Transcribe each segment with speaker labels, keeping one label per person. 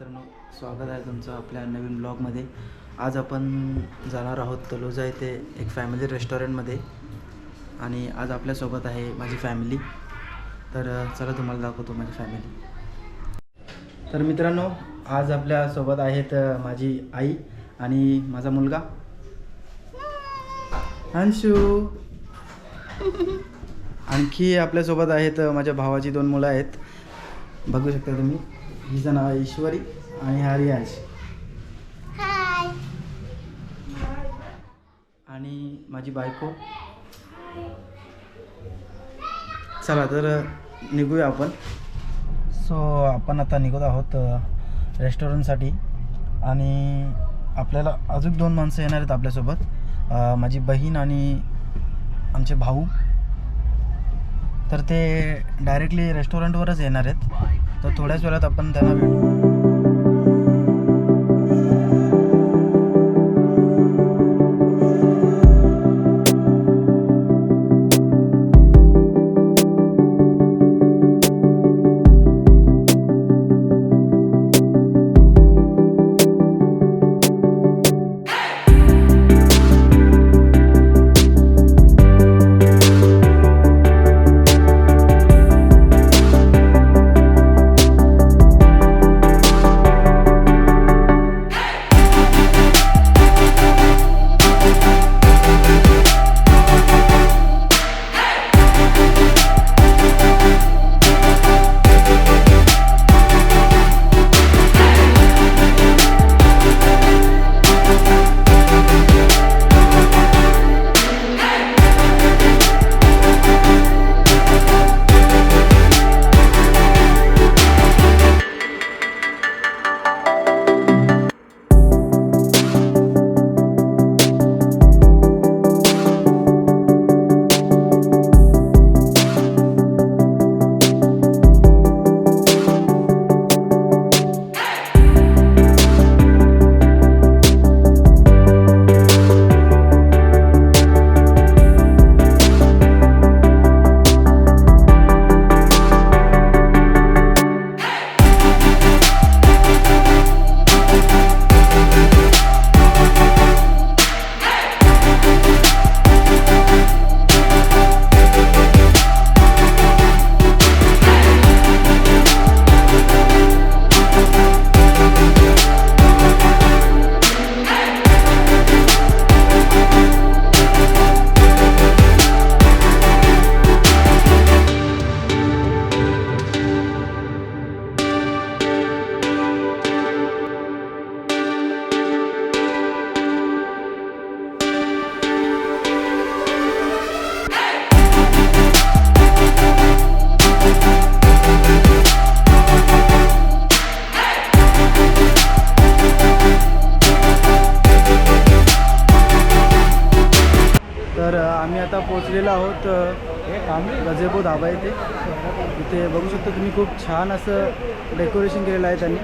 Speaker 1: मित्रांनो, स्वागत आहे तुमचं आपल्या नवीन ब्लॉगमध्ये। आज आपण जाणार आहोत तलोजा येथे एक फॅमिली रेस्टॉरंटमध्ये आणि आज आपल्यासोबत आहे माझी फॅमिली। तर चला तुम्हाला दाखवतो माझी फॅमिली। तर मित्रांनो, आज आपल्यासोबत आहेत माझी आई आणि माझा मुलगा अंशू। आणखी आपल्यासोबत आहेत माझ्या भावाची 2 मुलं आहेत, बघू शकता तुम्ही। हिचं नाव आहे ईश्वरी आणि हा रियांश।
Speaker 2: हाय।
Speaker 1: आणि माझी बायको। चला तर निघूया आपण। आपण आता निघत आहोत रेस्टॉरंटसाठी आणि आपल्याला अजून 2 माणसं येणार आहेत आपल्यासोबत, माझी बहीण आणि आमचे भाऊ। तर ते डायरेक्टली रेस्टॉरंटवरच येणार आहेत, तर थोड्याच वेळात आपण त्यांना भेटू। आम्ही आता पोहोचलेलो आहोत गजेबो धाबा येथे। इथे बघू शकता तुम्ही, खूप छान असं डेकोरेशन केलेलं आहे त्यांनी।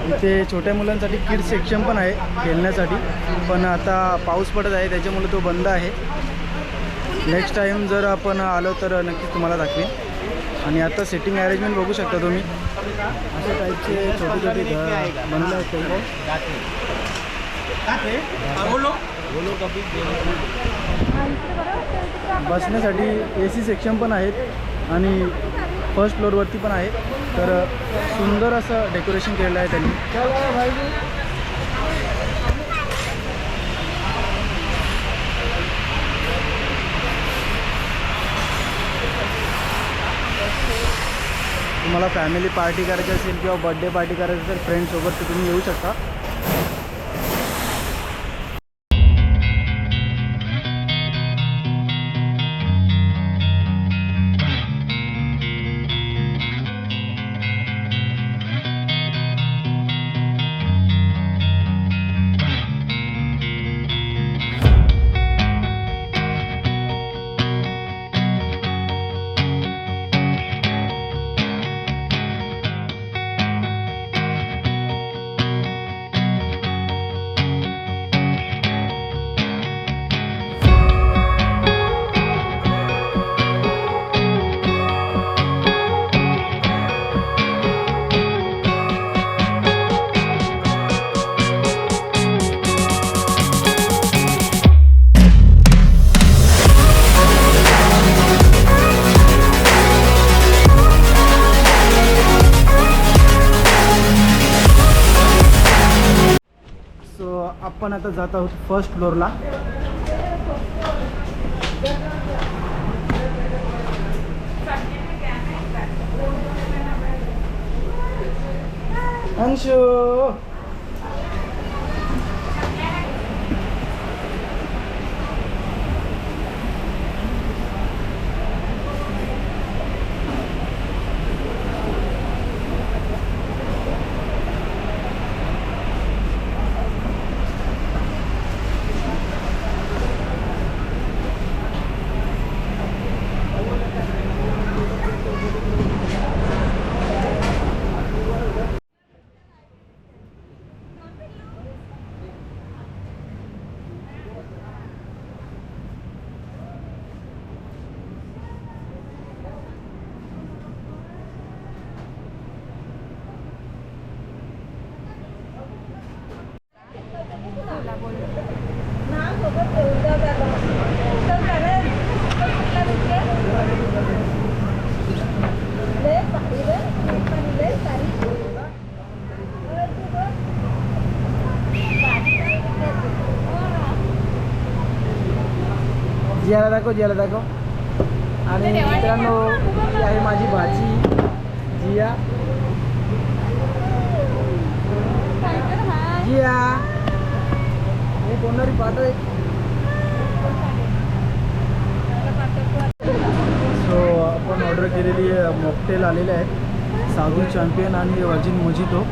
Speaker 1: इथे छोट्या मुलांसाठी किड्स सेक्शन पण आहे खेळण्यासाठी, पण आता पाऊस पडत आहे त्याच्यामुळे तो बंद आहे। नेक्स्ट टाइम जर आपण आलो तर नक्कीच तुम्हाला दाखवेन। आणि आता सिटिंग अरेंजमेंट बघू शकता तुम्ही, अशा टाईपचे छोटे छोटे घर बनले आहेत। बसण्यासाठी AC सेक्शन पण आहेत आणि फर्स्ट फ्लोअरवरती पण आहे। तर सुंदर असं डेकोरेशन केलेलं आहे त्यांनी। तुम्हाला फॅमिली पार्टी करायची असेल किंवा बर्थडे पार्टी करायची असेल फ्रेंड्ससोबत, तर तुम्ही येऊ शकता। आपण आता जात आहोत फर्स्ट फ्लोअरला. अंशू जियाला दाखव. आणि मित्रांनो ही आहे माझी भाची जिया. जिया हे कोणारी पाठ आहे. सो आपण ऑर्डर केलेली मॉकटेल आलेले आहेत, साधू चॅम्पियन आणि virgin mojito.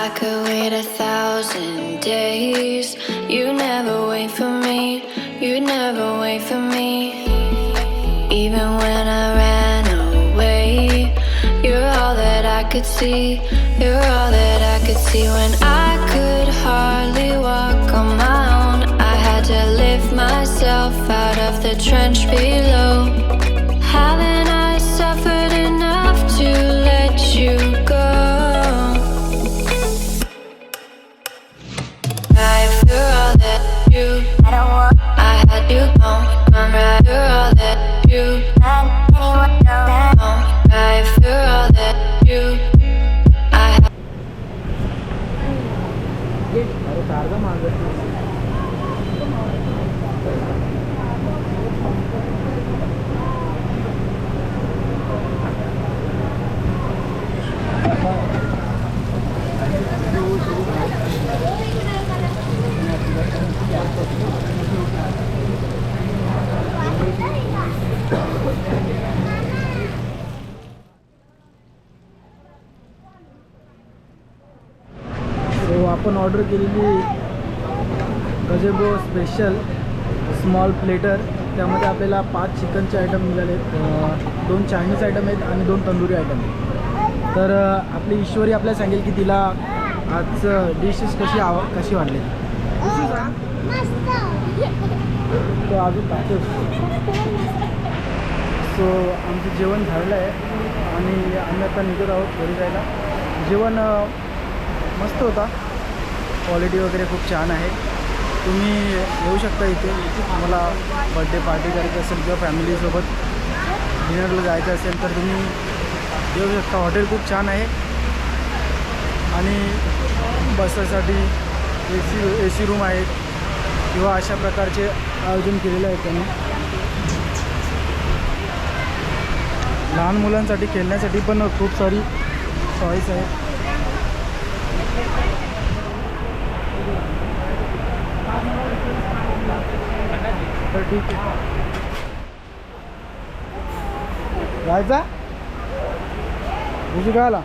Speaker 3: I could wait 1,000 days. You never wait for me. You never wait for me. Even when I ran away, you're all that I could see. You're all that I could see. When I could hardly walk on my own, I had to lift myself out of the trench below. Haven't I suffered enough to let you go? You're all that you, I had you gone. I'm right. You're all that you, right. You're all that you, I had.
Speaker 1: आपण order केलेली गजेबो special small platter, त्यामध्ये आपल्याला 5 चिकनचे item मिळाले आहेत, 2 Chinese item आहेत आणि 2 tandoori item आहेत. तर आपली ईश्वरी आपल्याला सांगेल की तिला आज डिशेस कशी वाटली. तो अजून सो आमचं जेवण झालेलं आहे आणि आम्ही आता निघत आहोत घरी जायला. जेवण मस्त होता, क्वालिटी वगैरे खूप छान आहे. तुम्ही येऊ शकता इथे. तुम्हाला बड्डे पार्टी करायची असेल किंवा फॅमिलीसोबत डिनरला जायचं असेल तर तुम्ही येऊ शकता. हॉटेल खूप छान आहे आणि बसासाठी ए सी रूम आहेत किंवा अशा प्रकारचे आयोजन केलेले आहे त्यांनी. लहान मुलांसाठी खेळण्यासाठी पण खूप सारी चॉईस आहे. तर ठीक आहे, जायचा तुझी काय आला.